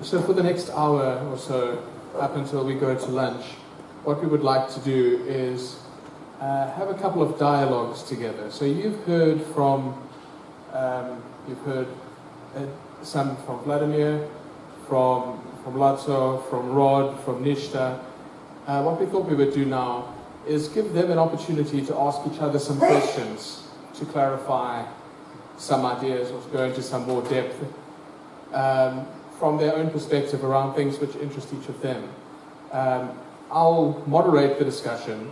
So for the next hour or so, up until we go to lunch, what we would like to do is have a couple of dialogues together. So you've heard some from Vladimir, from Ladislav, from Rod, from Nishtha. What we thought we would do now is give them an opportunity to ask each other some questions, to clarify some ideas or to go into some more depth from their own perspective around things which interest each of them. I'll moderate the discussion,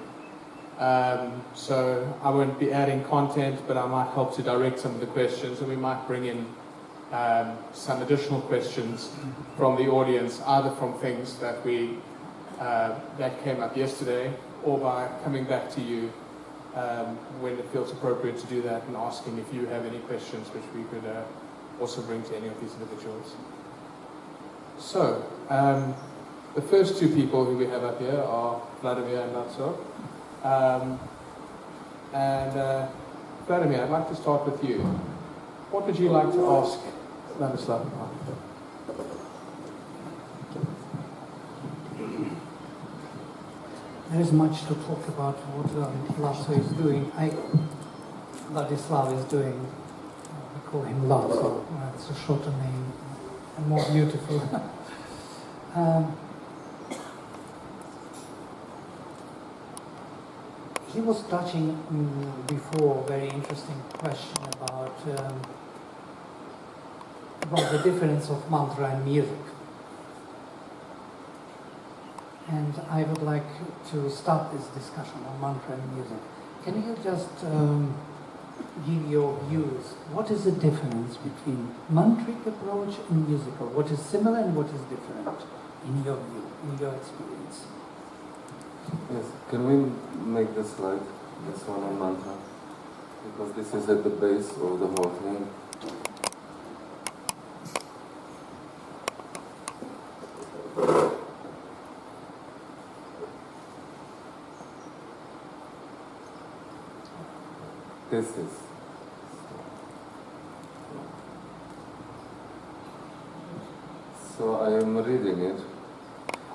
so I won't be adding content, but I might help to direct some of the questions, and we might bring in some additional questions from the audience, either from things that that came up yesterday, or by coming back to you when it feels appropriate to do that and asking if you have any questions which we could also bring to any of these individuals. So, the first two people who we have up here are Vladimir and Ladislav. Vladimir, I'd like to start with you. What would you like to ask Ladislav about? There is much to talk about what Ladislav is doing. Ladislav is doing. We call him Ladislav. That's a shorter name and more beautiful. He was touching before a very interesting question about the difference of mantra and music. And I would like to start this discussion on mantra and music. Can you just give your views? What is the difference between mantric approach and musical? What is similar and what is different in your view, in your experience? Yes, can we make the slide, this one on mantra? Because this is at the base of the whole thing. This is. So I am reading it.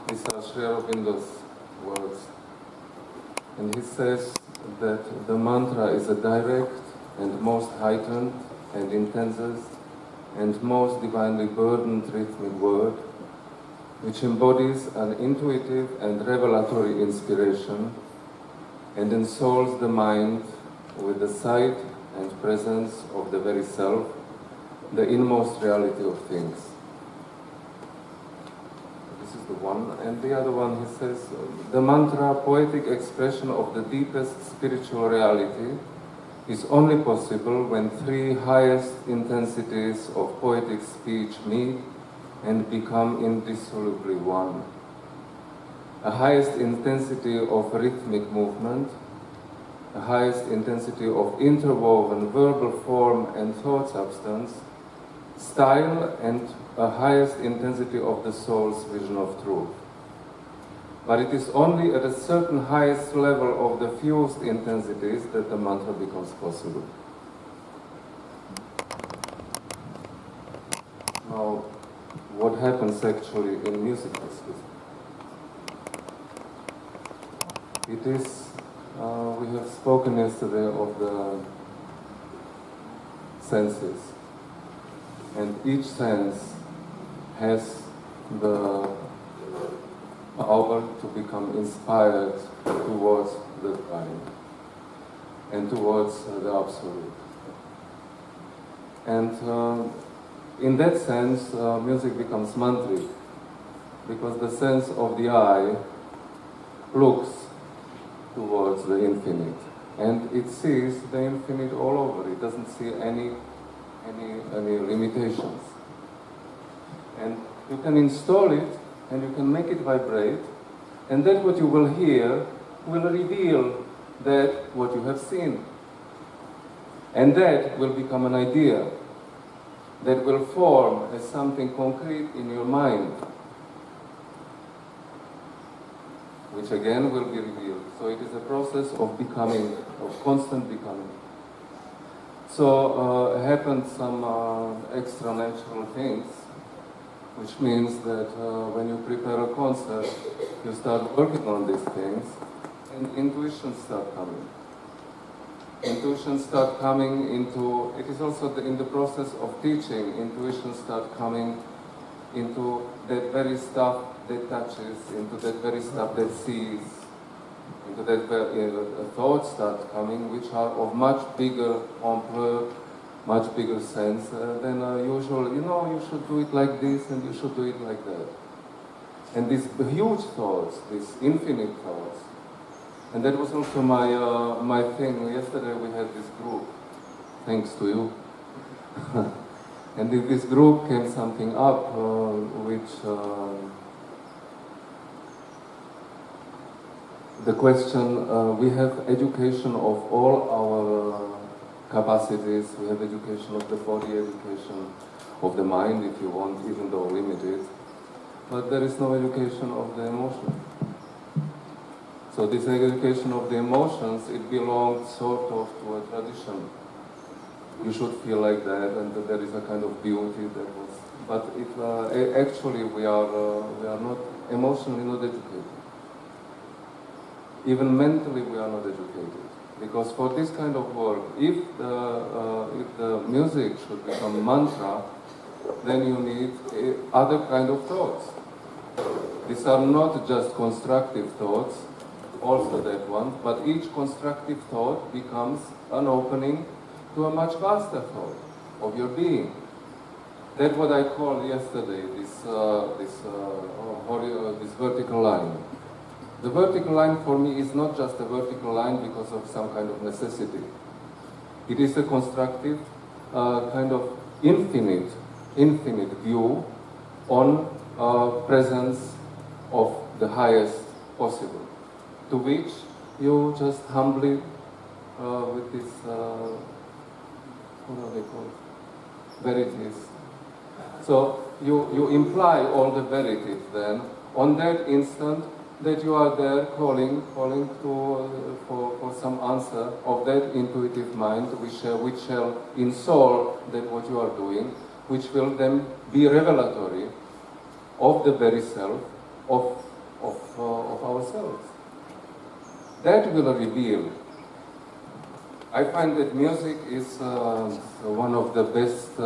These are Sri Aurobindo's words. And he says that the mantra is a direct and most heightened and intensest and most divinely burdened rhythmic word, which embodies an intuitive and revelatory inspiration and ensouls the mind with the sight and presence of the very self, the inmost reality of things. This is the one. And the other one, he says, the mantra, poetic expression of the deepest spiritual reality, is only possible when three highest intensities of poetic speech meet and become indissolubly one. A highest intensity of rhythmic movement, the highest intensity of interwoven verbal form and thought substance, style, and a highest intensity of the soul's vision of truth. But it is only at a certain highest level of the fused intensities that the mantra becomes possible. Now, what happens actually in musical system? It is we have spoken yesterday of the senses, and each sense has the power to become inspired towards the divine and towards the absolute. And in that sense, music becomes mantric, because the sense of the eye looks towards the infinite, and it sees the infinite all over. It doesn't see any limitations. And you can install it, and you can make it vibrate, and that what you will hear will reveal that what you have seen. And that will become an idea that will form as something concrete in your mind, which again will be revealed. So it is a process of becoming, of constant becoming. So happened some extra natural things which means that when you prepare a concert, you start working on these things, and intuitions start coming. Intuitions start coming into, it is also in the process of teaching, intuitions start coming into that very stuff that touches, into that very stuff that sees, into that thoughts start coming, which are of much bigger amplitude, much bigger sense than usual. You know, you should do it like this and you should do it like that. And these huge thoughts, these infinite thoughts. And that was also my thing. Yesterday we had this group, thanks to you. And in this group came something up which the question, we have education of all our capacities, we have education of the body, education of the mind, if you want, even though limited, but there is no education of the emotion. So this education of the emotions, it belongs sort of to a tradition. You should feel like that, and that there is a kind of beauty that was. But it, actually, we are not emotionally not educated. Even mentally, we are not educated. Because for this kind of work, if the music should become mantra, then you need other kind of thoughts. These are not just constructive thoughts, also that one, but each constructive thought becomes an opening to a much vaster thought of your being. That's what I called yesterday, this vertical line. The vertical line for me is not just a vertical line because of some kind of necessity. It is a constructive, kind of infinite view on presence of the highest possible, to which you just humbly, with this, what are they called? Verities. So you imply all the verities then, on that instant, that you are there calling to for some answer of that intuitive mind, which shall install that what you are doing, which will then be revelatory of the very self of ourselves. That will reveal. I find that music is one of the best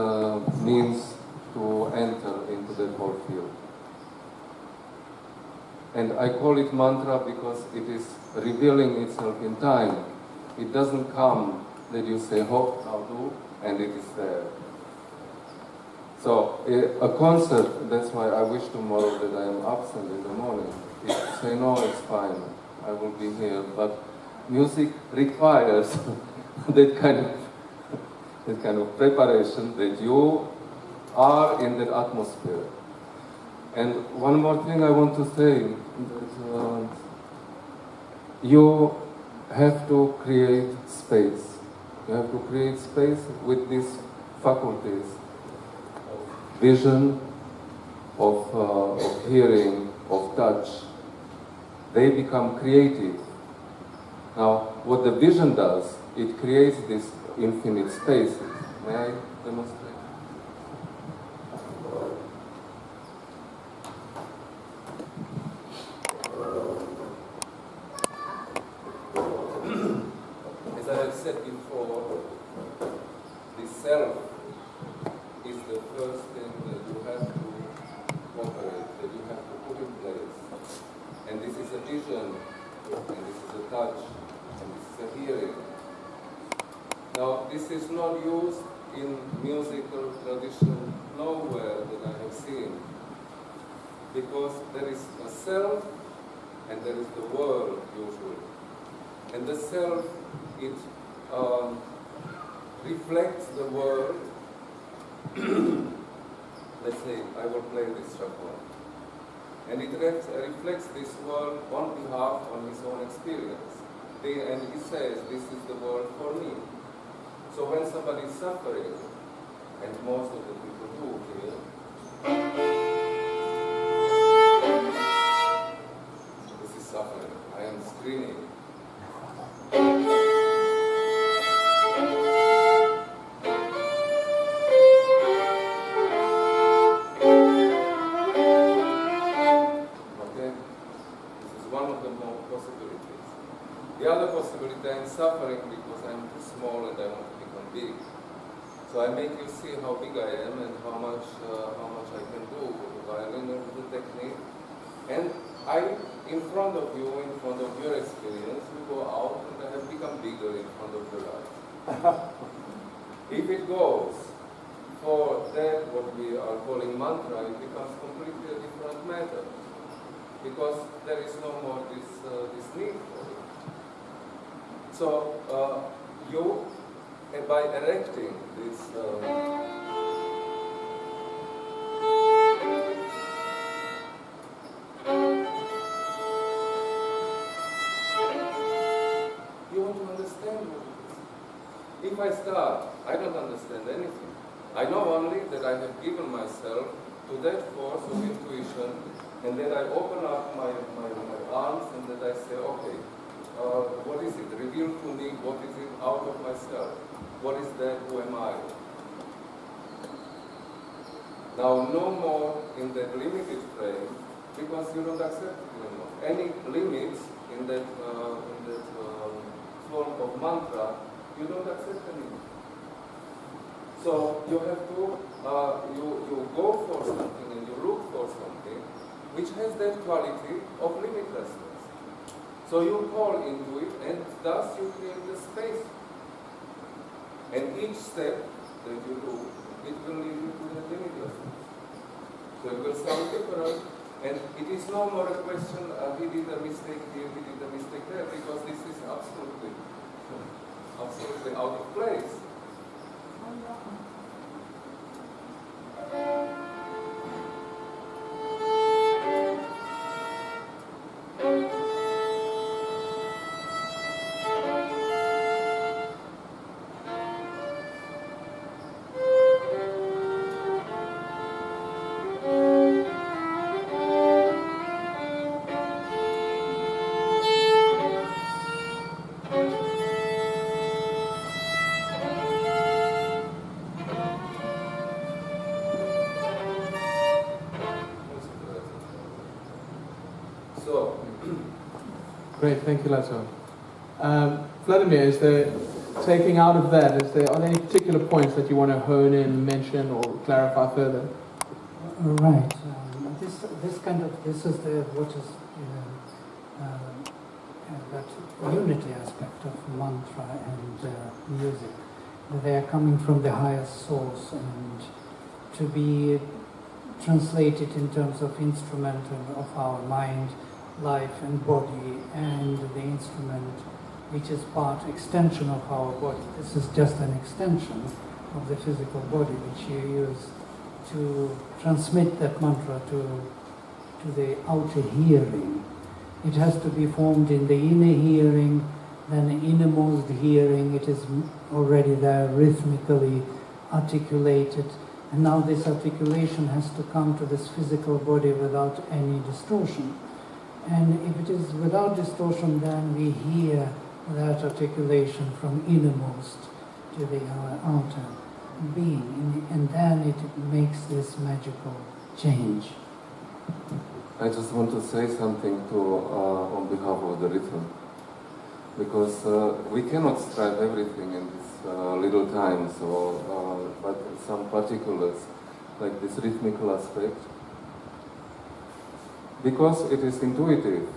means to enter into that whole field. And I call it mantra because it is revealing itself in time. It doesn't come that you say, hop, now do, and it is there. So a concert, that's why I wish tomorrow that I am absent in the morning. If you say, no, it's fine, I will be here. But music requires that kind of preparation, that you are in that atmosphere. And one more thing I want to say, that you have to create space. You have to create space with these faculties of vision, of hearing, of touch. They become creative. Now, what the vision does, it creates these infinite spaces. May I demonstrate? As I have said before, the self is the first thing that you have to operate, that you have to put in place. And this is a vision, and this is a touch, and this is a hearing. Now, this is not used in musical tradition nowhere that I have seen, because there is a self and there is the world usually. And the self, it reflects the world. Let's say, I will play this chakra. And it reflects this world on behalf of his own experience. And he says, this is the world for me. So when somebody is suffering, and most of the people do here, this is suffering. I am screaming. if they're in suffering because I'm too small and I want to become big. So I make you see how big I am and how much I can do with the violin and with the technique. And in front of you, in front of your experience, you go out and I have become bigger in front of your eyes. If it goes for that, what we are calling mantra, it becomes completely a different matter. Because there is no more this need for it. So you, by erecting this you want to understand what it is. If I start, I don't understand anything. I know only that I have given myself to that force of intuition, and then I open up my arms and that I say, okay, what is it? Reveal to me what is it out of myself. What is that? Who am I? Now, no more in that limited frame, because you don't accept it anymore. Any limits in that form of mantra, you don't accept anymore. So you have to, you go for something and you look for something which has that quality of limitlessness. So you call into it, and thus you create the space. And each step that you do, it will lead you to the limitlessness. So it will sound different, and it is no more a question, he did a mistake here, he did a mistake there, because this is absolutely out of place. Great, thank you, Ladislav. Vladimir, is there, taking out of that, are there any particular points that you want to hone in, mention, or clarify further? Right. This is what is that unity aspect of mantra and music. They are coming from the highest source, and to be translated in terms of instrument of our mind, life and body, and the instrument which is extension of our body. This is just an extension of the physical body which you use to transmit that mantra to the outer hearing. It has to be formed in the inner hearing, then the innermost hearing. It is already there, rhythmically articulated, and now this articulation has to come to this physical body without any distortion. And if it is without distortion, then we hear that articulation from innermost to the outer being, and then it makes this magical change. I just want to say something on behalf of the rhythm, because we cannot strive everything in this little time, but some particulars, like this rhythmical aspect, because it is intuitive,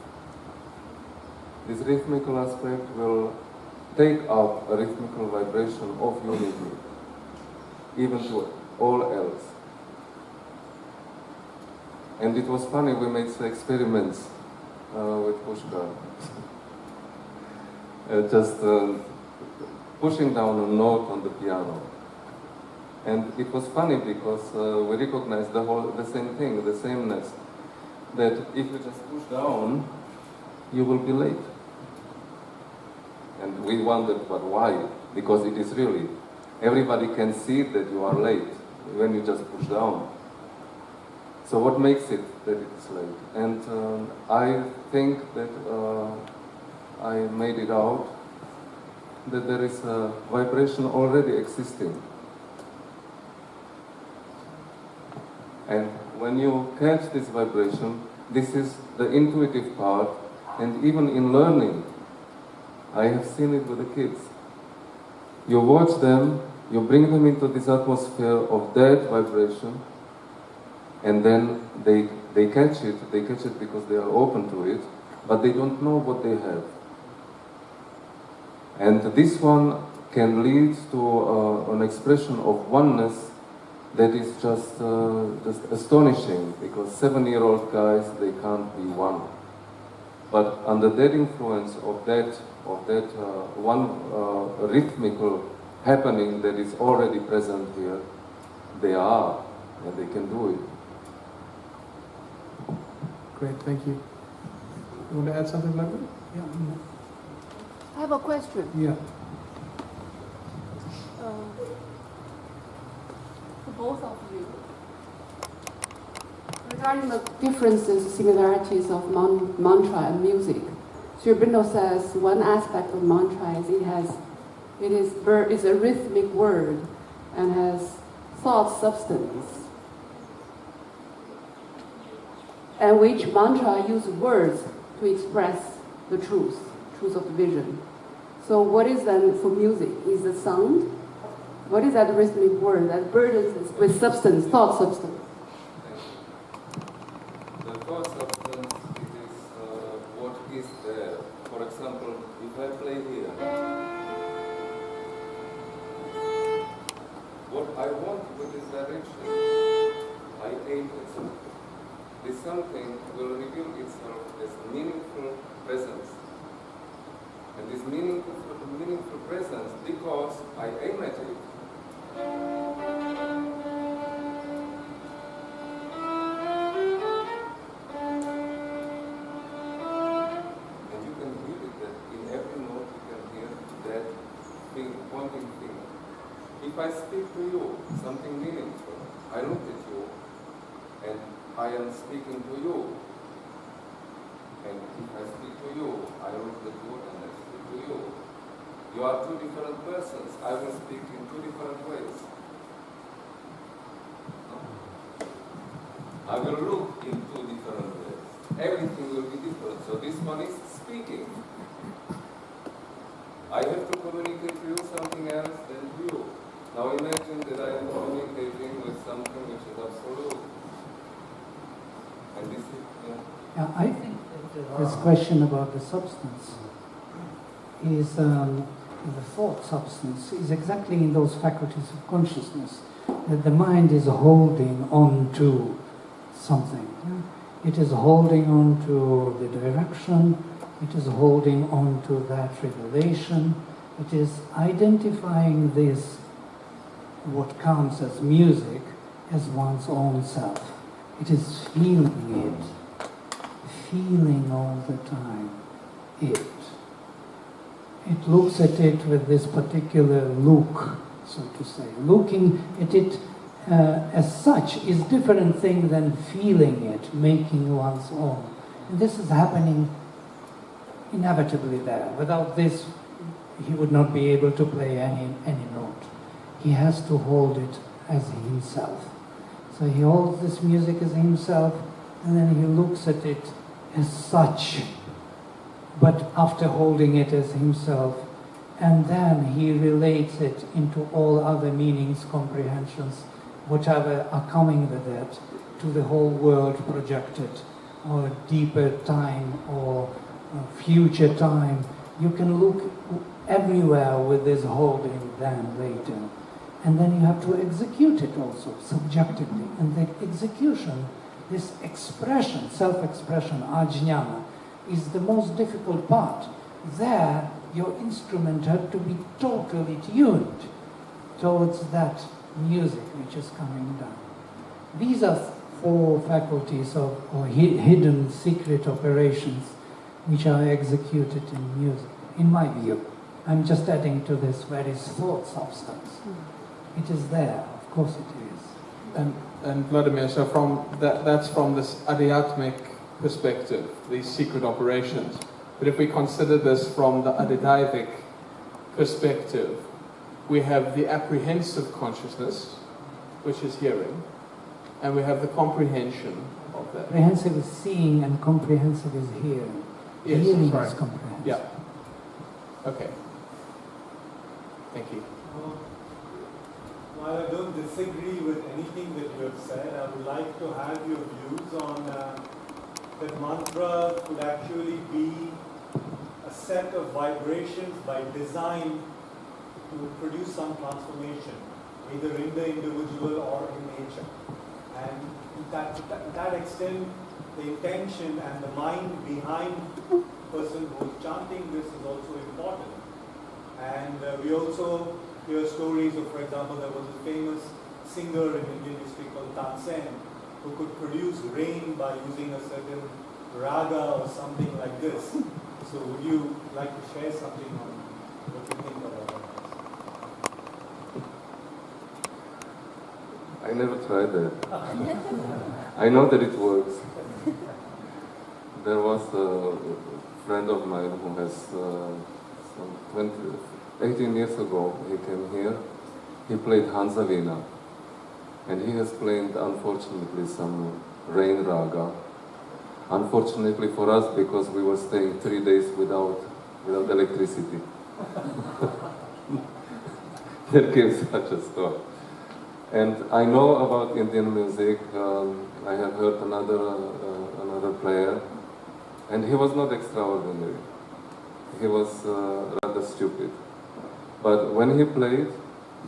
this rhythmical aspect will take up a rhythmical vibration of unity, even to all else. And it was funny, we made some experiments with Pushkar. Just pushing down a note on the piano. And it was funny because we recognized the same thing, the sameness. That if you just push down, you will be late. And we wondered, but why? Because it is really, everybody can see that you are late when you just push down. So what makes it that it's late? And I think that I made it out that there is a vibration already existing. And when you catch this vibration, this is the intuitive part, and even in learning, I have seen it with the kids. You watch them, you bring them into this atmosphere of that vibration, and then they catch it because they are open to it, but they don't know what they have. And this one can lead to an expression of oneness that is just astonishing, because 7-year-old guys, they can't be one. But under that influence of that one rhythmical happening that is already present here, they are, and they can do it. Great, thank you. You want to add something, Vladimir? Yeah. I have a question. Yeah. For both of you. Regarding the differences, similarities of mantra and music, Sri Aurobindo says one aspect of mantra is it is a rhythmic word and has thought substance. And which mantra uses words to express the truth of the vision. So what is then for music? Is the sound? What is that rhythmic word that burdens us with substance, thought substance? The thought substance is what is there. For example, if I play here, what I want with this direction, I aim at something. This something will reveal itself as meaningful presence. And this meaningful presence, because I aim at it. And you can hear it, that in every note you can hear that thing, pointing finger. If I speak to you something meaningful, I look at you and I am speaking to you. And if I speak to you, I look at you and I speak to you. You are two different persons. I will speak in two different ways. I will look in two different ways. Everything will be different. So this one is speaking. I have to communicate to you something else than to you. Now imagine that I am communicating with something which is absolute. And this is, Yeah, I think that this question about the substance is the thought substance is exactly in those faculties of consciousness that the mind is holding on to something. It is holding on to the direction, it is holding on to that revelation, it is identifying this, what comes as music, as one's own self. It is feeling it, feeling all the time it. It looks at it with this particular look, so to say. Looking at it as such is different thing than feeling it, making one's own. And this is happening inevitably there. Without this, he would not be able to play any note. He has to hold it as himself. So he holds this music as himself, and then he looks at it as such, but after holding it as himself, and then he relates it into all other meanings, comprehensions, whatever are coming with it, to the whole world projected, or deeper time, or future time. You can look everywhere with this holding then later. And then you have to execute it also, subjectively. And the execution, this expression, self-expression, ajnana, is the most difficult part. There, your instrument had to be totally tuned towards that music which is coming down. These are four faculties or hidden secret operations which are executed in music, in my view. I'm just adding to this where is thought substance. It is there, of course it is. And Vladimir, so that's from this adhyatmic perspective, these secret operations. But if we consider this from the adhidaivic perspective, we have the apprehensive consciousness, which is hearing, and we have the comprehension of that. Apprehensive is seeing and comprehensive is hearing. Yes, Hearing sorry. is comprehensive. Yeah. Okay. Thank you. While I don't disagree with anything that you have said, I would like to have your views on that mantra could actually be a set of vibrations by design to produce some transformation, either in the individual or in nature. And to that extent, the intention and the mind behind the person who is chanting this is also important. And we also hear stories of, for example, there was a famous singer in Indian history called Tansen who could produce rain by using a certain raga or something like this. So would you like to share something on what you think about that? I never tried that. I know that it works. There was a friend of mine who has some 18 years ago, he came here, he played Hanzavina, and he has played, unfortunately, some rain raga. Unfortunately for us, because we were staying 3 days without electricity. There came such a storm. And I know about Indian music. I have heard another player, and he was not extraordinary. He was rather stupid. But when he played,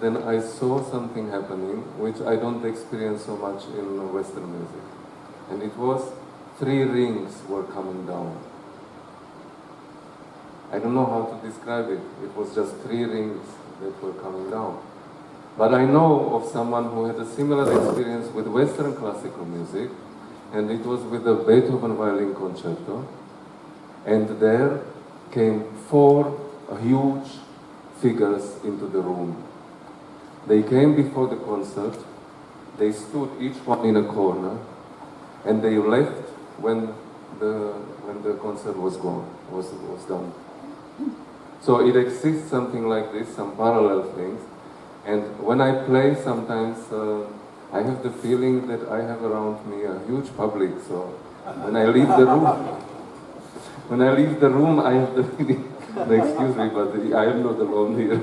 then I saw something happening which I don't experience so much in Western music. And it was 3 rings were coming down. I don't know how to describe it. It was just 3 rings that were coming down. But I know of someone who had a similar experience with Western classical music, and it was with the Beethoven violin concerto. And there came 4 huge figures into the room. They came before the concert, they stood each one in a corner, and they left when the concert was done. So it exists something like this, some parallel things. And when I play, sometimes I have the feeling that I have around me a huge public. So when I leave the room, I have the feeling. Excuse me, but I am not alone here.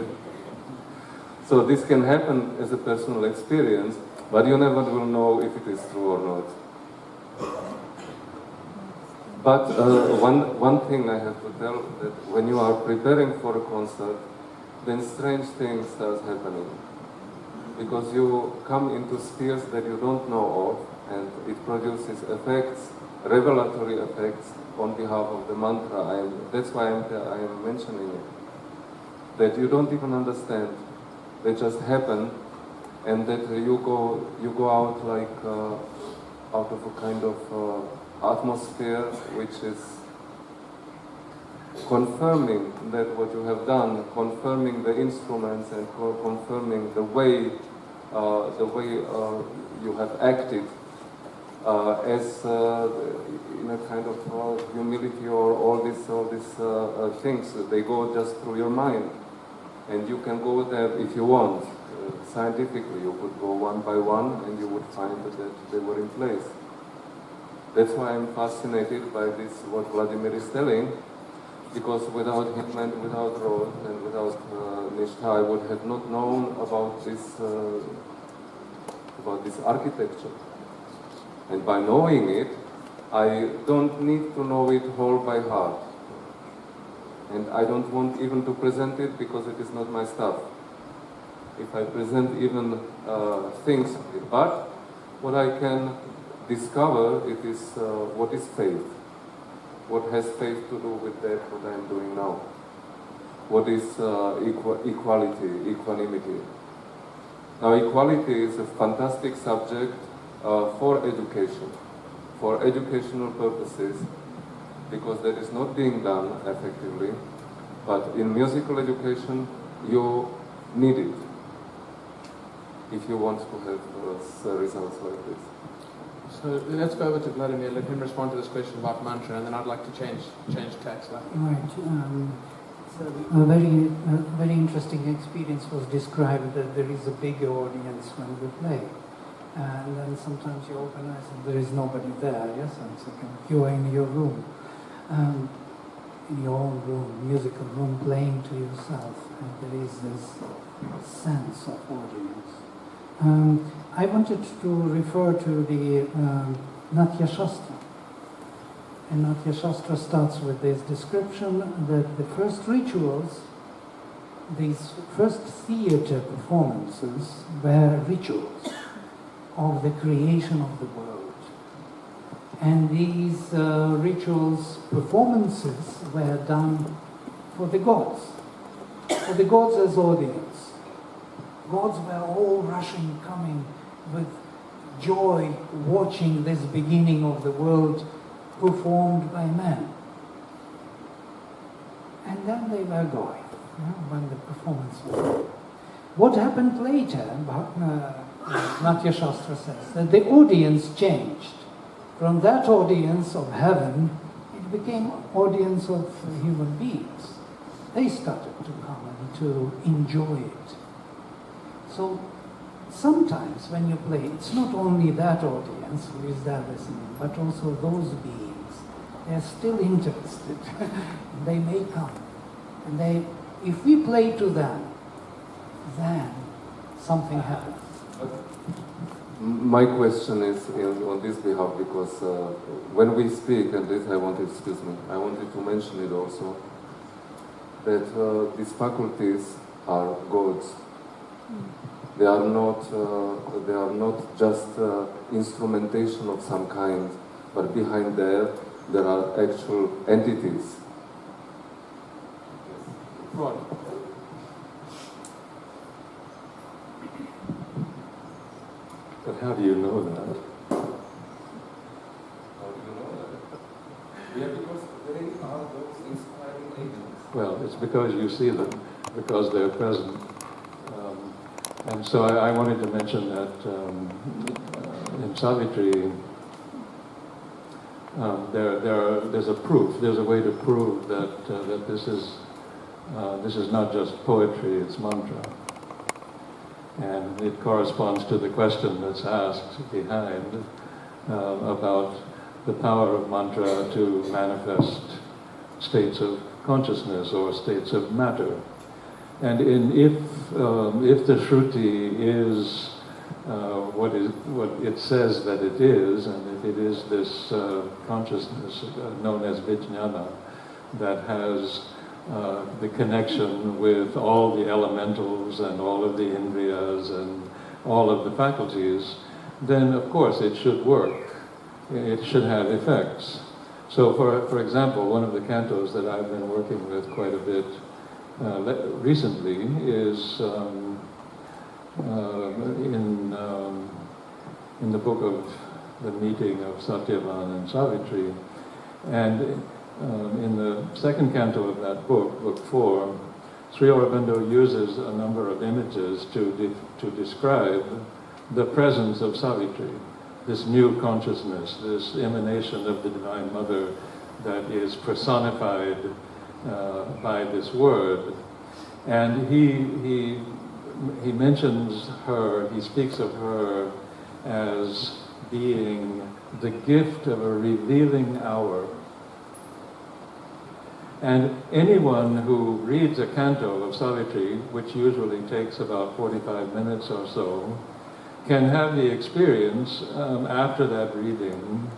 So this can happen as a personal experience, but you never will know if it is true or not. But one thing I have to tell, that when you are preparing for a concert, then strange things start happening. Because you come into spheres that you don't know of, and it produces effects, revelatory effects, on behalf of the mantra. That's why I am mentioning it. That you don't even understand. They just happen, and that you go out like out of a kind of atmosphere which is confirming that what you have done, confirming the instruments, and confirming the way you have acted as in a kind of humility, or all these things. They go just through your mind, and you can go there if you want. Scientifically, you could go one by one, and you would find that they were in place. That's why I'm fascinated by this, what Vladimir is telling, because without him and without Rod and without Nishtha, I would have not known about this architecture. And by knowing it, I don't need to know it whole by heart. And I don't want even to present it, because it is not my stuff. If I present even things, but what I can discover, it is what is faith. What has faith to do with that, what I am doing now? What is equality, equanimity? Now, equality is a fantastic subject for education, for educational purposes, because that is not being done effectively. But in musical education, you need it if you want to have results like this. So let's go over to Vladimir, let him respond to this question about mantra, and then I'd like to change tack slightly. Right. So a very interesting experience was described, that there is a big audience when we play. And then sometimes you open eyes and there is nobody there, yes? And so you are in your room. in your own room, musical room, playing to yourself, and there is this sense of audience. I wanted to refer to the Natya Shastra. And Natya Shastra starts with this description that the first rituals, these first theater performances, were rituals of the creation of the world. And these rituals, performances, were done for the gods as audience. Gods were all rushing, coming with joy, watching this beginning of the world performed by men. And then they were going, when the performance was over. What happened later, Natya Shastra says, that the audience changed. From that audience of heaven, it became audience of human beings. They started to come and to enjoy it. So sometimes when you play, it's not only that audience who is there listening, but also those beings. They're still interested. They may come. And if we play to them, then something happens. My question is on this behalf, because when we speak, and this I wanted to mention it also, that these faculties are gods. They are not just instrumentation of some kind, but behind there are actual entities. Right. But how do you know that? How do you know that? Yeah, because they are those inspiring agents. Well, it's because you see them, because they're present. And so I wanted to mention that in Savitri, there's a proof. There's a way to prove that this is not just poetry; it's mantra. And it corresponds to the question that's asked behind about the power of mantra to manifest states of consciousness or states of matter. And if the Shruti is what it says that it is, and if it is this consciousness known as Vijnana that has the connection with all the elementals and all of the indriyas and all of the faculties, then of course it should work. It should have effects. So for example, one of the cantos that I've been working with quite a bit recently is in the book of the meeting of Satyavan and Savitri, and in the second canto of that book, Book 4, Sri Aurobindo uses a number of images to describe the presence of Savitri, this new consciousness, this emanation of the Divine Mother that is personified by this word. And he mentions her, he speaks of her as being the gift of a revealing hour. And anyone who reads a canto of Savitri, which usually takes about 45 minutes or so, can have the experience after that reading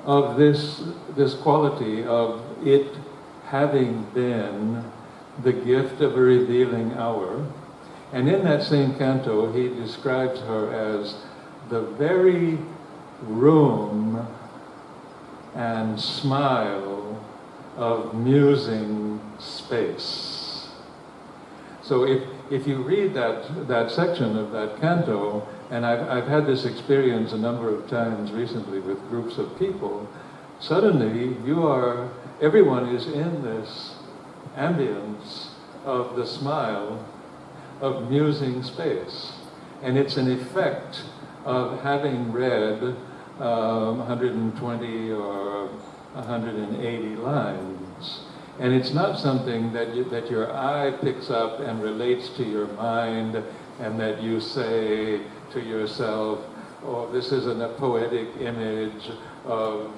of this quality of it having been the gift of a revealing hour. And in that same canto, he describes her as the very room and smile of musing space. So if you read that section of that canto, and I've had this experience a number of times recently with groups of people, suddenly everyone is in this ambience of the smile of musing space. And it's an effect of having read 120 or 180 lines. And it's not something that your eye picks up and relates to your mind, and that you say to yourself, oh, this isn't a poetic image of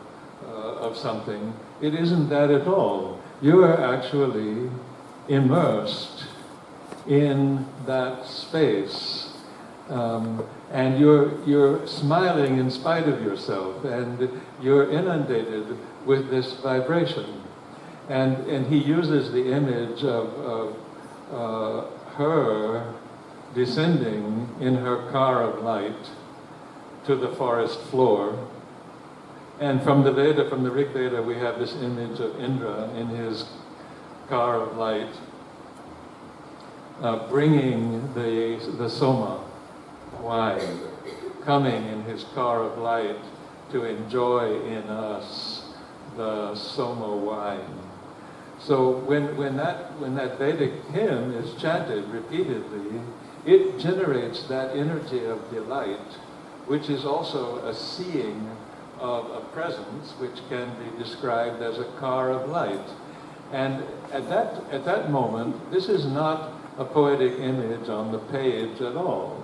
something. It isn't that at all. you are actually immersed in that space, and you're smiling in spite of yourself, and you're inundated with this vibration. And he uses the image of her descending in her car of light to the forest floor. And from the Veda, from the Rig Veda, we have this image of Indra in his car of light, bringing the Soma wine, coming in his car of light to enjoy in us the Soma wine. So when that Vedic hymn is chanted repeatedly, it generates that energy of delight, which is also a seeing of a presence which can be described as a car of light. And at that moment, this is not a poetic image on the page at all.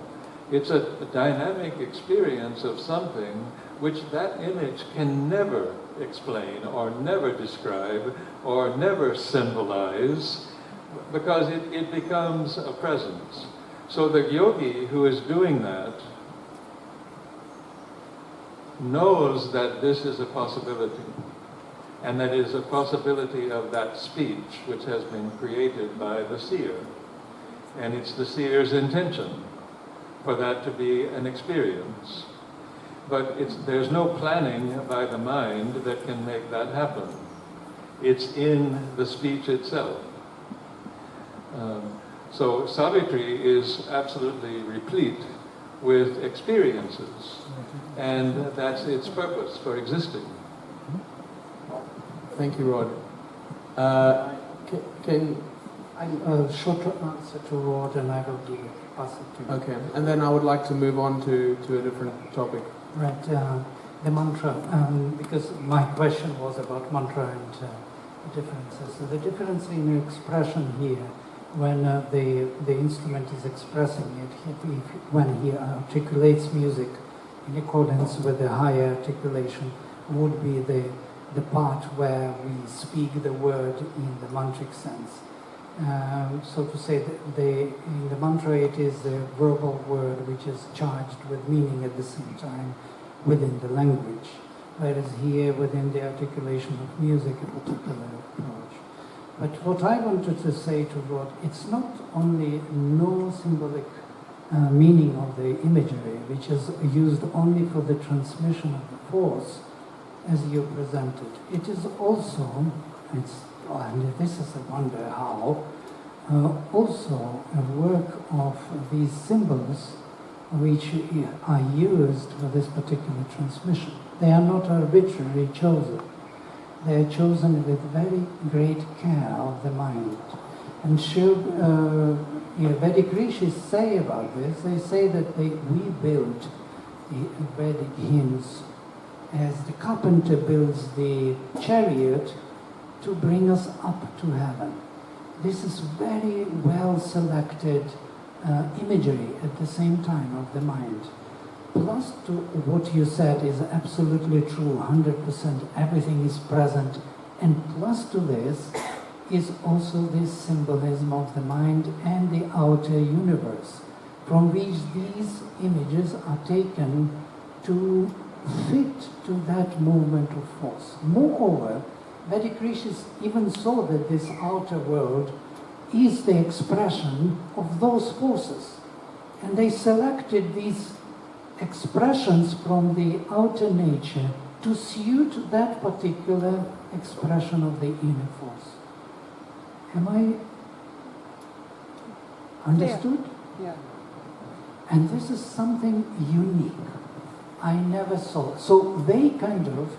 It's a dynamic experience of something which that image can never explain or never describe or never symbolize, because it becomes a presence. So the yogi who is doing that knows that this is a possibility, and that is a possibility of that speech which has been created by the seer. And it's the seer's intention for that to be an experience. But there's no planning by the mind that can make that happen. It's in the speech itself. So Savitri is absolutely replete with experiences, and that's its purpose for existing. Thank you, Rod. A short answer to Rod, and I will pass it to you. Okay, and then I would like to move on to a different topic. Right, the mantra, because my question was about mantra and differences. So the difference in expression here, when the instrument is expressing it, when he articulates music in accordance with the higher articulation, would be the part where we speak the word in the mantric sense. So to say, in the mantra it is the verbal word which is charged with meaning at the same time within the language, whereas here within the articulation of music a particular approach. But what I wanted to say to Rod, it's not only no symbolic meaning of the imagery, which is used only for the transmission of the force, as you presented. It is also, and this is a wonder how, also a work of these symbols which are used for this particular transmission. They are not arbitrarily chosen. They are chosen with very great care of the mind. And Vedic rishis say about this, they say that we build the Vedic hymns as the carpenter builds the chariot to bring us up to heaven. This is very well selected imagery at the same time of the mind. Plus to what you said is absolutely true, 100%, everything is present. And plus to this is also this symbolism of the mind and the outer universe, from which these images are taken to fit to that movement of force. Moreover, Vedic rishis even saw that this outer world is the expression of those forces. And they selected these expressions from the outer nature to suit that particular expression of the inner force. Am I understood? Yeah. And this is something unique. I never saw. So they kind of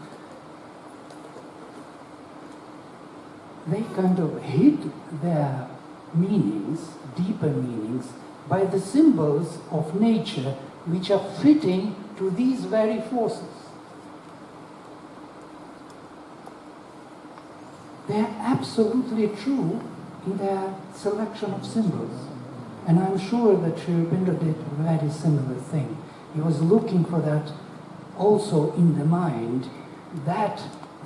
hid their meanings, deeper meanings, by the symbols of nature which are fitting to these very forces. They are absolutely true in their selection of symbols. And I'm sure that Sri Aurobindo did a very similar thing. He was looking for that also in the mind, that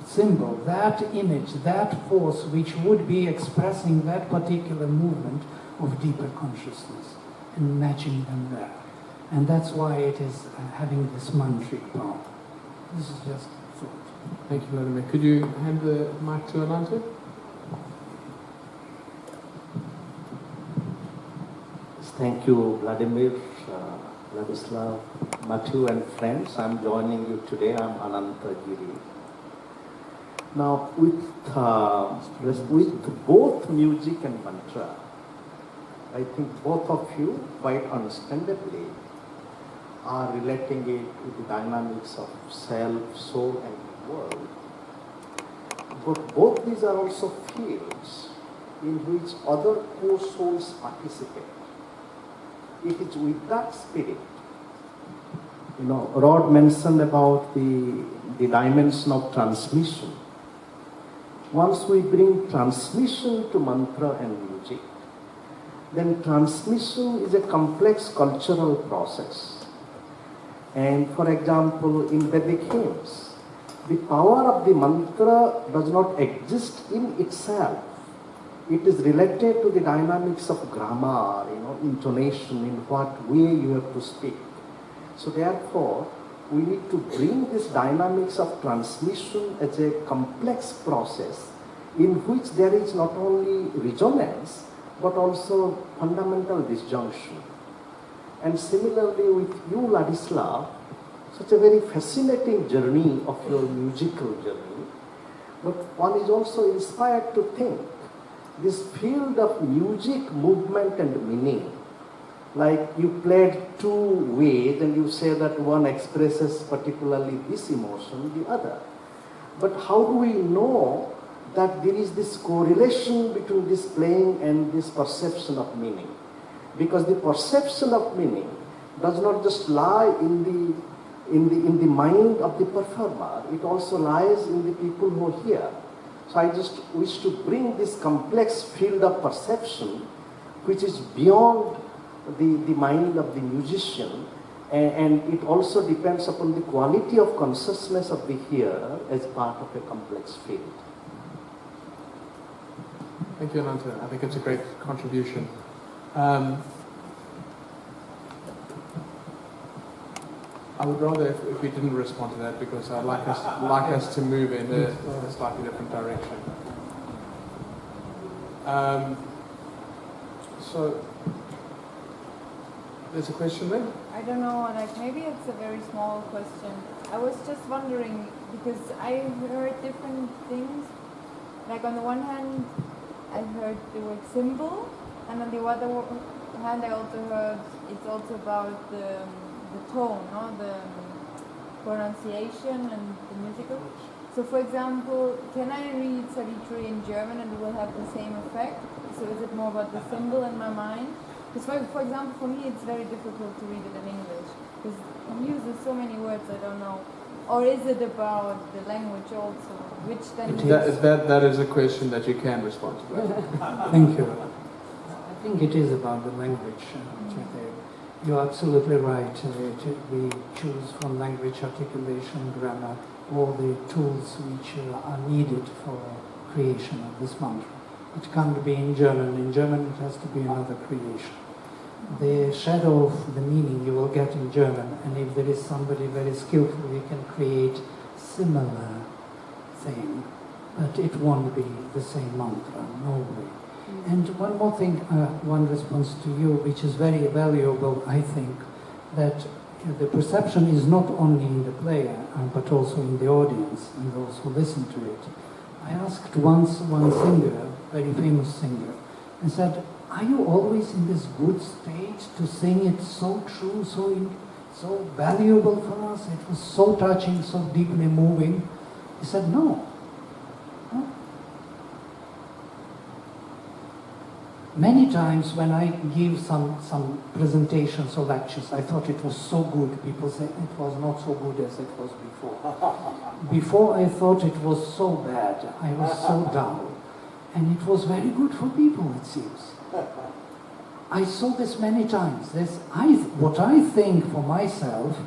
symbol, that image, that force which would be expressing that particular movement of deeper consciousness and matching them there. And that's why it is having this mantric power. This is just thought. Thank you, Vladimir. Could you hand the mic to Ananta? Thank you, Vladimir, Ladislav, Matthew and friends. I'm joining you today. I'm Ananta Giri. Now, with both music and mantra, I think both of you, quite understandably, are relating it to the dynamics of self, soul, and the world. But both these are also fields in which other core souls participate. It is with that spirit. Rod mentioned about the dimension of transmission. Once we bring transmission to mantra and music, then transmission is a complex cultural process. And for example, in Vedic hymns, the power of the mantra does not exist in itself. It is related to the dynamics of grammar, intonation, in what way you have to speak. So therefore, we need to bring this dynamics of transmission as a complex process in which there is not only resonance, but also fundamental disjunction. And similarly with you, Ladislav, such a very fascinating journey of your musical journey, but one is also inspired to think this field of music, movement and meaning, like you played two ways and you say that one expresses particularly this emotion, the other. But how do we know that there is this correlation between this playing and this perception of meaning? Because the perception of meaning does not just lie in the mind of the performer, it also lies in the people who hear. So I just wish to bring this complex field of perception, which is beyond the mind of the musician, and it also depends upon the quality of consciousness of the hearer as part of a complex field. Thank you, Ananta. I think it's a great contribution. I would rather if we didn't respond to that, because I'd like us to move in a slightly different direction. So there's a question there? I don't know, maybe it's a very small question. I was just wondering, because I heard different things. Like on the one hand, I heard the word symbol, and on the other hand, I also heard it's also about the tone, no? The pronunciation and the musical. So for example, can I read Savitri in German and it will have the same effect? So is it more about the symbol in my mind? Because for example, for me it's very difficult to read it in English, because it uses so many words I don't know. Or is it about the language also? Which then that is a question that you can respond to. Thank you. I think it is about the language. You're absolutely right. We choose from language, articulation, grammar, all the tools which are needed for creation of this mantra. It can't be in German. In German it has to be another creation. The shadow of the meaning you will get in German, and if there is somebody very skillful, he can create similar thing, but it won't be the same mantra, no way. And one more thing, one response to you, which is very valuable, I think, that the perception is not only in the player, but also in the audience and those who listen to it. I asked once one singer, very famous singer, and said, are you always in this good state to sing it so true, so valuable for us? It was so touching, so deeply moving. He said, no. Many times when I give some presentations or lectures, I thought it was so good. People say it was not so good as it was before. Before I thought it was so bad. I was so dull. And it was very good for people, it seems. I saw this many times. What I think for myself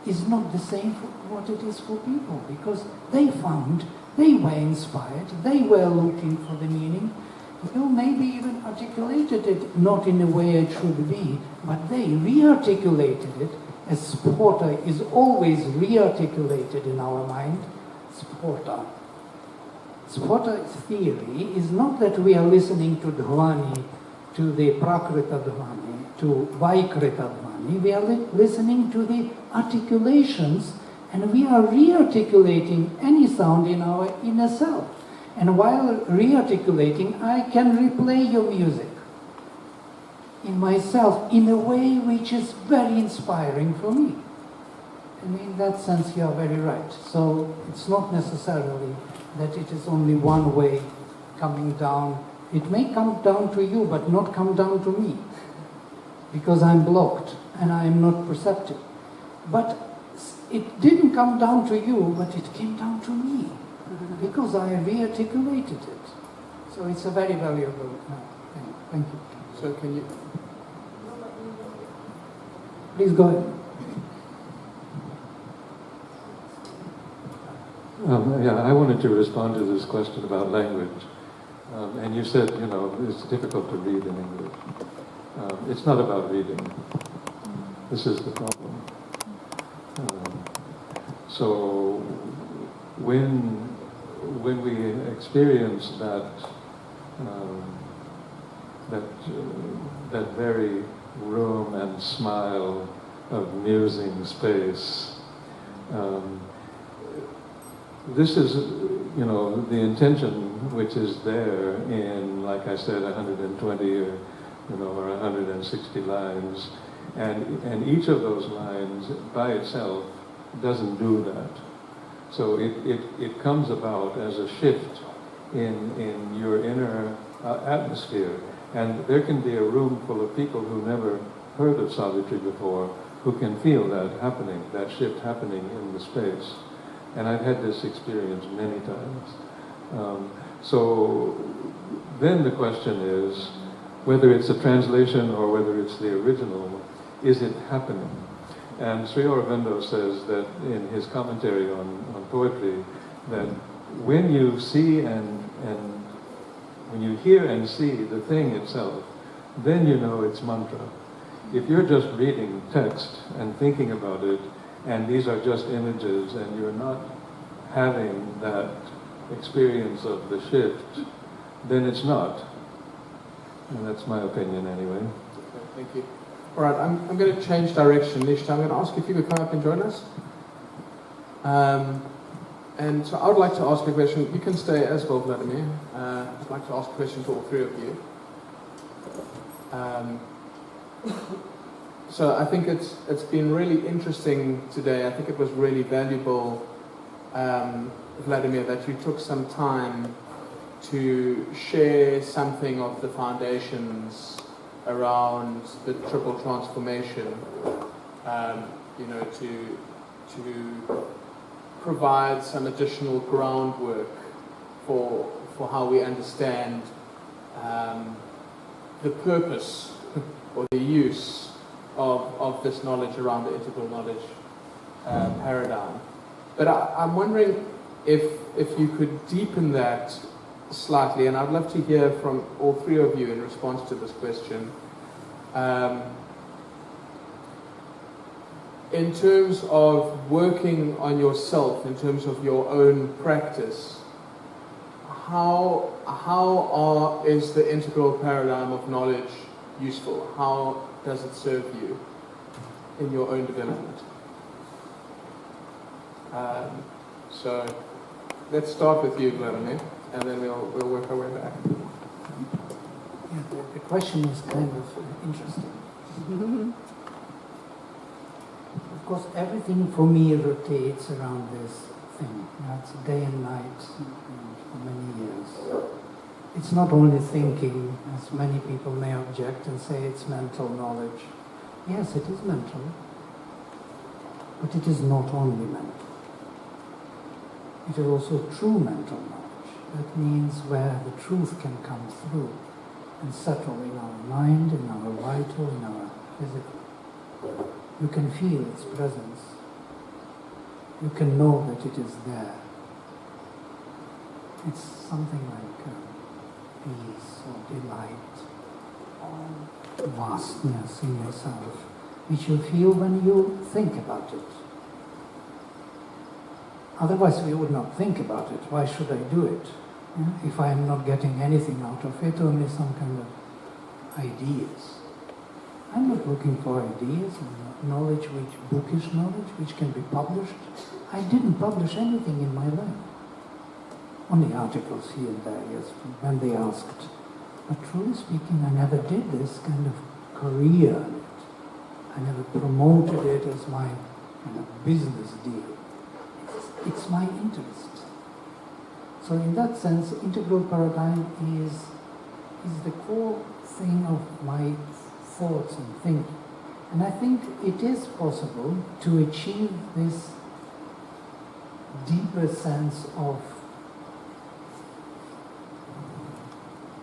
is not the same for what it is for people, because they were inspired, they were looking for the meaning. You maybe even articulated it not in the way it should be, but they re-articulated it, as Porter is always re-articulated in our mind. Porter's theory is not that we are listening to Dhvani, to the Prakrita Dhvani, to Vaikrita Dhvani. We are listening to the articulations, and we are re-articulating any sound in our inner self. And while re-articulating, I can replay your music in myself in a way which is very inspiring for me. And in that sense, you are very right. So it's not necessarily that it is only one way coming down. It may come down to you, but not come down to me, because I'm blocked and I'm not perceptive. But it didn't come down to you, but it came down to me, because I re-articulated it. So it's a very valuable thing. Thank you. So can you... Please go ahead. I wanted to respond to this question about language. And you said, it's difficult to read in English. It's not about reading. This is the problem. So when we experience that very room and smile of musing space, this is, the intention which is there in, like I said, 120 or 160 lines, and each of those lines by itself doesn't do that. So it comes about as a shift in your inner atmosphere, and there can be a room full of people who never heard of Savitri before, who can feel that happening, that shift happening in the space. And I've had this experience many times. So then the question is, whether it's a translation or whether it's the original, is it happening? And Sri Aurobindo says that in his commentary on poetry, that when you see and when you hear and see the thing itself, then you know it's mantra. If you're just reading text and thinking about it, and these are just images, and you're not having that experience of the shift, then it's not. And that's my opinion anyway. Okay, thank you. All right, I'm going to change direction, Nishtha. I'm going to ask if you could come up and join us. And so I would like to ask a question. You can stay as well, Vladimir. I'd like to ask a question to all three of you. So I think it's been really interesting today. I think it was really valuable, Vladimir, that you took some time to share something of the foundations around the triple transformation, to provide some additional groundwork for how we understand the purpose or the use of this knowledge around the integral knowledge paradigm. But I'm wondering if you could deepen that slightly, and I'd love to hear from all three of you in response to this question. In terms of working on yourself, in terms of your own practice, how is the integral paradigm of knowledge useful? How does it serve you in your own development? So let's start with you, Vladimir, and then we'll work our way back. Yeah, the question is kind of interesting. Of course, everything for me rotates around this thing. It's day and night for many years. It's not only thinking, as many people may object and say it's mental knowledge. Yes, it is mental, but it is not only mental. It is also true mental knowledge. That means where the truth can come through and settle in our mind, in our vital, in our physical. You can feel its presence. You can know that it is there. It's something like peace or delight or vastness in yourself, which you feel when you think about it. Otherwise we would not think about it. Why should I do it? If I am not getting anything out of it, only some kind of ideas. I'm not looking for ideas and knowledge, bookish knowledge, which can be published. I didn't publish anything in my life. Only articles here and there, yes, when they asked. But truly speaking, I never did this kind of career in it. I never promoted it as my kind of business deal. It's my interest. So in that sense, integral paradigm is the core thing of my thoughts and thinking. And I think it is possible to achieve this deeper sense of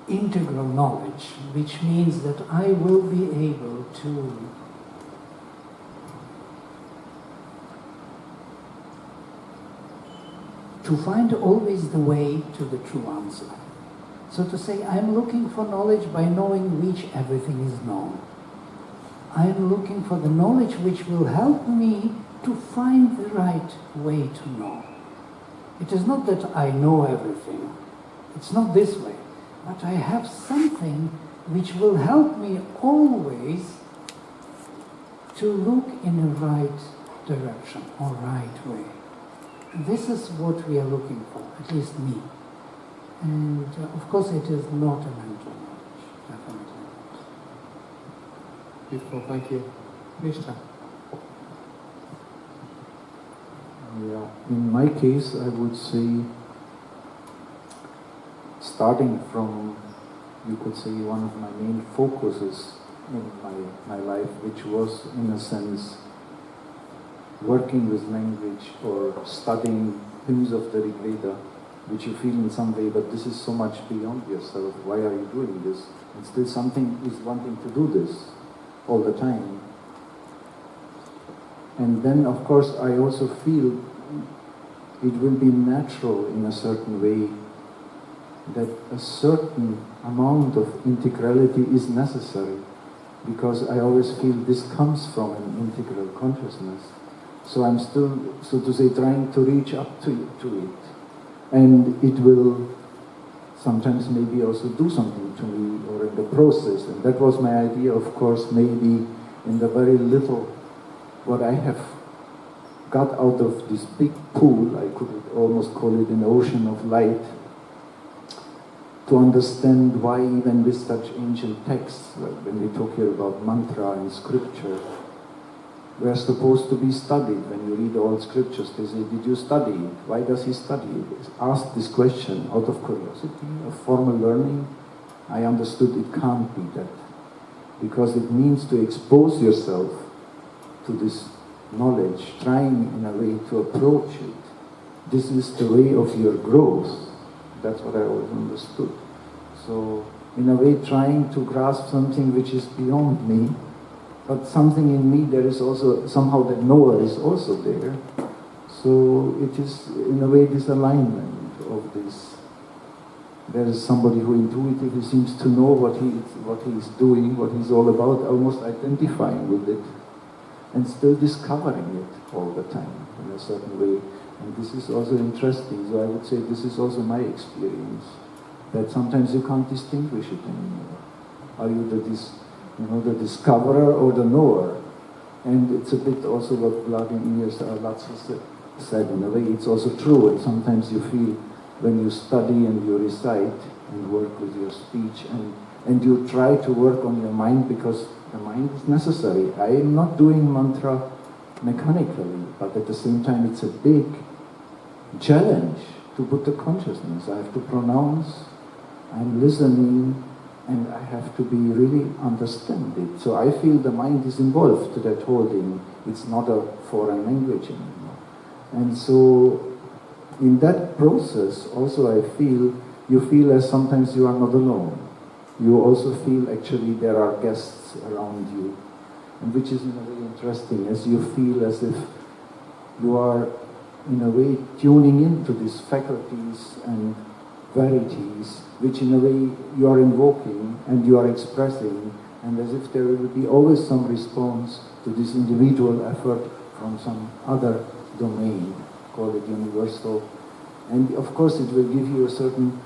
integral knowledge, which means that I will be able to find always the way to the true answer. So to say, I'm looking for knowledge by knowing which everything is known. I'm looking for the knowledge which will help me to find the right way to know. It is not that I know everything. It's not this way. But I have something which will help me always to look in a right direction or right way. This is what we are looking for, at least me. And of course it is not a mental knowledge, definitely not. Beautiful, thank you. Nishtha. Yeah, in my case I would say, starting from, you could say, one of my main focuses in my life, which was in a sense working with language or studying hymns of the Rig Veda, which you feel in some way, but this is so much beyond yourself. Why are you doing this? And still something is wanting to do this all the time. And then, of course, I also feel it will be natural in a certain way that a certain amount of integrality is necessary, because I always feel this comes from an integral consciousness. So I'm still, so to say, trying to reach up to it. And it will sometimes maybe also do something to me, or in the process. And that was my idea, of course, maybe in the very little what I have got out of this big pool, I could almost call it an ocean of light, to understand why even with such ancient texts, like when we talk here about mantra and scripture, we are supposed to be studied. When you read all scriptures, they say, did you study it? Why does he study it? Ask this question out of curiosity, of formal learning. I understood it can't be that, because it means to expose yourself to this knowledge, trying in a way to approach it. This is the way of your growth. That's what I always understood. So, in a way, trying to grasp something which is beyond me, but something in me there is also, somehow that knower is also there. So it is, in a way, this alignment of this. There is somebody who intuitively seems to know what he is doing, what he's all about, almost identifying with it, and still discovering it all the time in a certain way. And this is also interesting. So I would say this is also my experience, that sometimes you can't distinguish it anymore. Are you the discoverer or the knower? And it's a bit also what Vladimir said in a way. It's also true. And sometimes you feel when you study and you recite and work with your speech and you try to work on your mind, because the mind is necessary. I am not doing mantra mechanically, but at the same time it's a big challenge to put the consciousness. I have to pronounce, I'm listening, and I have to be really understand it. So I feel the mind is involved to that whole thing. It's not a foreign language anymore. And so in that process also you feel as sometimes you are not alone. You also feel actually there are guests around you, and which is in a way interesting, as you feel as if you are in a way tuning into these faculties and verities, which in a way you are invoking and you are expressing, and as if there will be always some response to this individual effort from some other domain, call it universal. And of course it will give you a certain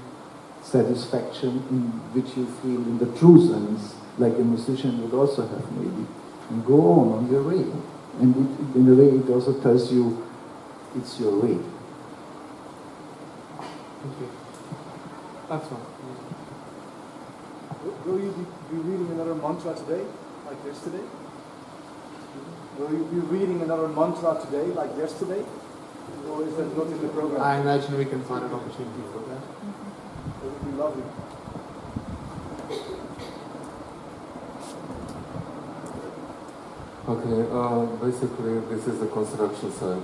satisfaction in which you feel in the true sense, like a musician would also have maybe, and go on your way. And in a way it also tells you it's your way. Thank you. That's one. Will you be reading another mantra today, like yesterday? Will you be reading another mantra today, like yesterday? Or is that not in the program? I imagine we can find an opportunity for that. That would be lovely. Okay, basically this is the construction side.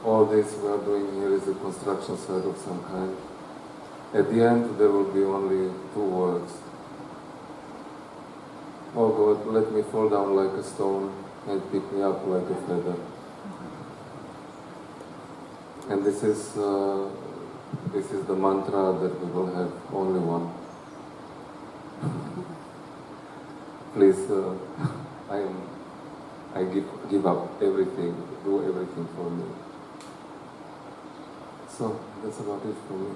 All this we are doing here is a construction side of some kind. At the end there will be only two words. Oh God, let me fall down like a stone and pick me up like a feather. And this is the mantra that we will have only one. Please, I give up everything, do everything for me. So that's about it for me.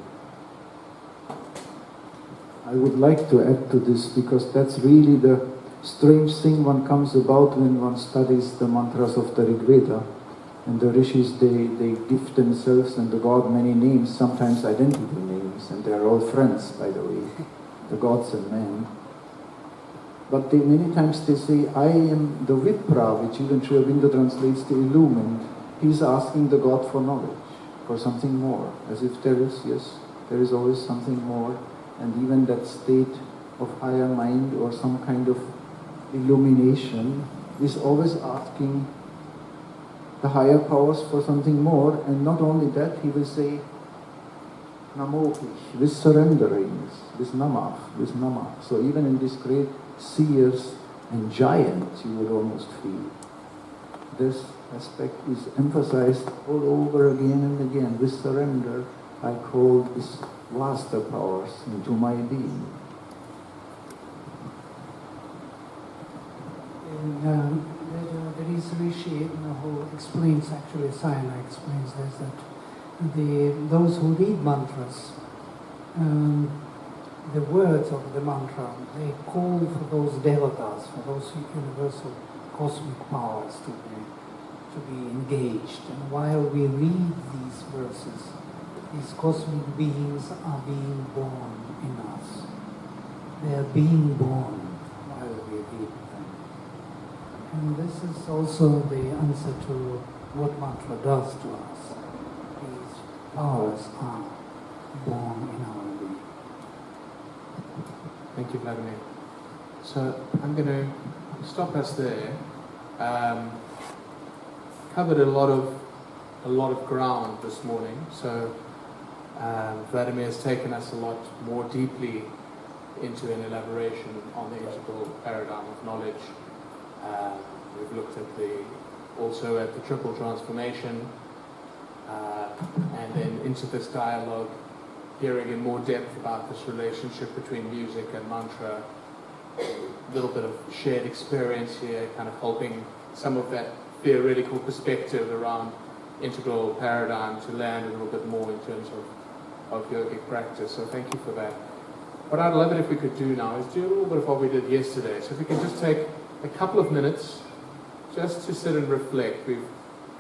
I would like to add to this, because that's really the strange thing one comes about when one studies the mantras of the Rig Veda. And the rishis, they give themselves and the god many names, sometimes identical names, and they are all friends, by the way, the gods and men. But many times they say, I am the Vipra, which even Sri Aurobindo translates to illumined. He's asking the god for knowledge, for something more, as if there is always something more, and even that state of higher mind or some kind of illumination is always asking the higher powers for something more. And not only that, he will say Namohi, with surrenderings, with Namah. So even in these great seers and giants, you would almost feel this aspect is emphasized all over again and again. With surrender, I call these vaster powers into my being. There is Rishi who explains, actually Sayana explains this, that those who read mantras, the words of the mantra, they call for those devatas, for those universal cosmic powers to be engaged. And while we read these verses, these cosmic beings are being born in us. They are being born while we read them. And this is also the answer to what mantra does to us. These powers are born in our being. Thank you, Vladimir. So I'm going to stop us there. Covered a lot of ground this morning. So Vladimir has taken us a lot more deeply into an elaboration on the integral paradigm of knowledge. We've looked at also at the triple transformation, and then into this dialogue, hearing in more depth about this relationship between music and mantra, a little bit of shared experience here, kind of helping some of that theoretical perspective around integral paradigm to land a little bit more in terms of yogic practice. So thank you for that. What I'd love it if we could do now is do a little bit of what we did yesterday. So if we can just take a couple of minutes just to sit and reflect. We've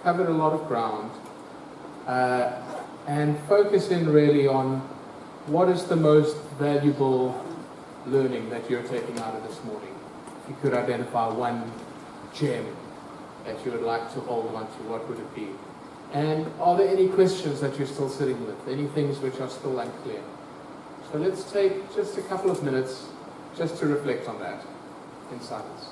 covered a lot of ground, and focus in really on what is the most valuable learning that you're taking out of this morning. If you could identify one gem that you would like to hold on to, what would it be? And are there any questions that you're still sitting with? Any things which are still unclear? So let's take just a couple of minutes just to reflect on that in silence.